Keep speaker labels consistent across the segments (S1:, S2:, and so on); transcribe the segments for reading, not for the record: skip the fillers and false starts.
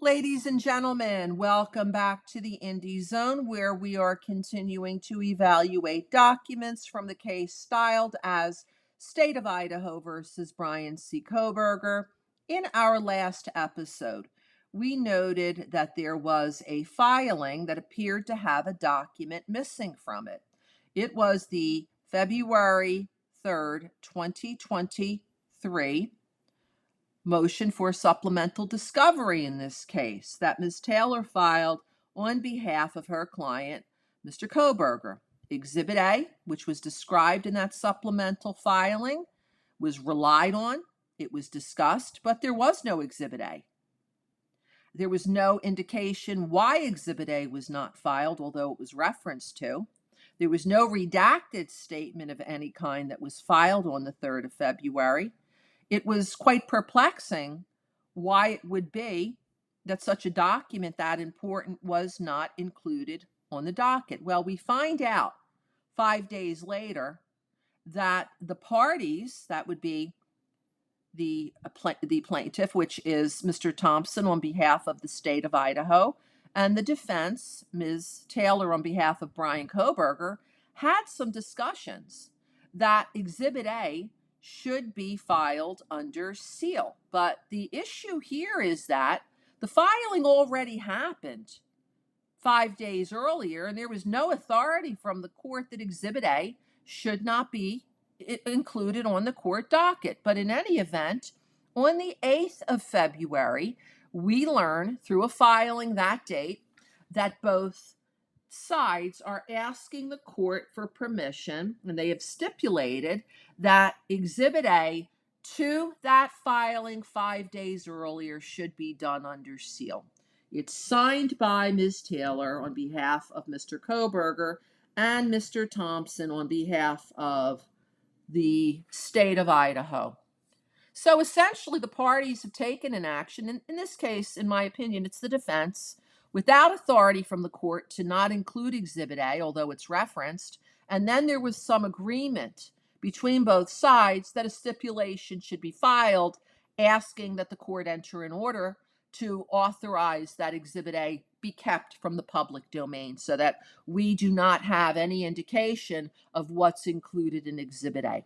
S1: Ladies and gentlemen, welcome back to the Indie Zone, where we are continuing to evaluate documents from the case styled as State of Idaho versus Brian C. Kohberger. In our last episode, we noted that there was a filing that appeared to have a document missing from it. It was the February 3rd, 2023 motion for supplemental discovery in this case that Ms. Taylor filed on behalf of her client, Mr. Kohberger. Exhibit A, which was described in that supplemental filing, was relied on, it was discussed, but there was no Exhibit A. There was no indication why Exhibit A was not filed, although it was referenced to. There was no redacted statement of any kind that was filed on the 3rd of February. It was quite perplexing why it would be that such a document that important was not included on the docket. Well, we find out 5 days later that the parties, that would be the plaintiff, which is Mr. Thompson on behalf of the state of Idaho, and the defense, Ms. Taylor on behalf of Brian Kohberger, had some discussions that Exhibit A should be filed under seal. But the issue here is that the filing already happened 5 days earlier, and there was no authority from the court that Exhibit A should not be included on the court docket. But in any event, on the 8th of February, we learn through a filing that date that both sides are asking the court for permission, and they have stipulated that Exhibit A to that filing 5 days earlier should be done under seal. It's signed by Ms. Taylor on behalf of Mr. Kohberger and Mr. Thompson on behalf of the state of Idaho. So essentially, the parties have taken an action. In this case, in my opinion, it's the defense, without authority from the court to not include Exhibit A, although it's referenced. And then there was some agreement between both sides that a stipulation should be filed asking that the court enter an order to authorize that Exhibit A be kept from the public domain so that we do not have any indication of what's included in Exhibit A.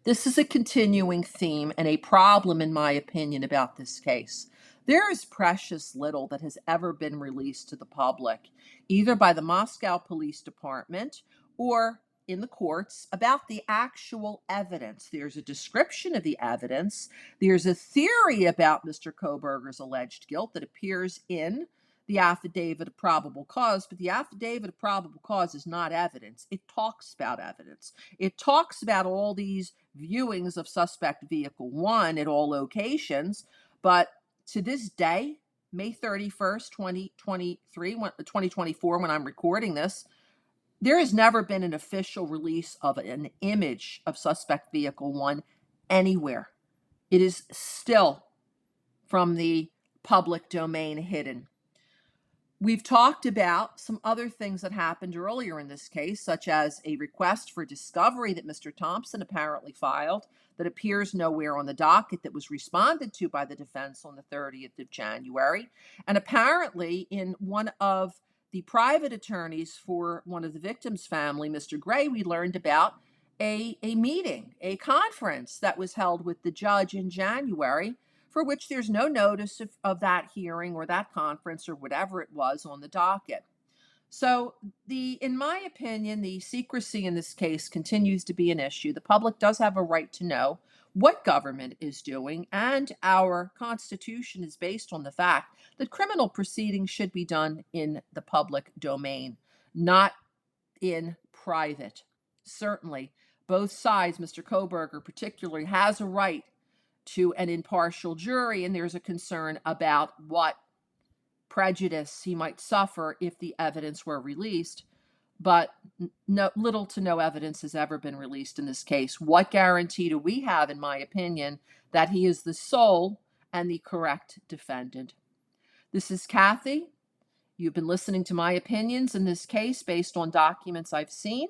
S1: This is a continuing theme and a problem, in my opinion, about this case. There is precious little that has ever been released to the public, either by the Moscow Police Department or in the courts, about the actual evidence. There's a description of the evidence. There's a theory about Mr. Kohberger's alleged guilt that appears in the affidavit of probable cause, but the affidavit of probable cause is not evidence. It talks about evidence. It talks about all these viewings of suspect vehicle 1 at all locations, but to this day, May 31st, 2024, when I'm recording this, there has never been an official release of an image of suspect vehicle 1 anywhere. It is still from the public domain hidden. We've talked about some other things that happened earlier in this case, such as a request for discovery that Mr. Thompson apparently filed that appears nowhere on the docket that was responded to by the defense on the 30th of January. And apparently in one of the private attorneys for one of the victims' family, Mr. Gray, we learned about a meeting, a conference that was held with the judge in January, for which there's no notice of that hearing or that conference or whatever it was on the docket. So in my opinion, the secrecy in this case continues to be an issue. The public does have a right to know what government is doing, and our Constitution is based on the fact that criminal proceedings should be done in the public domain, not in private. Certainly, both sides, Mr. Kohberger particularly, has a right to an impartial jury, and there's a concern about what prejudice he might suffer if the evidence were released. But little to no evidence has ever been released in this case. What guarantee do we have, in my opinion, that he is the sole and the correct defendant? This is Kathy. You've been listening to my opinions in this case based on documents I've seen.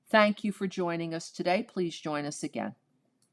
S1: Thank you for joining us today. Please join us again.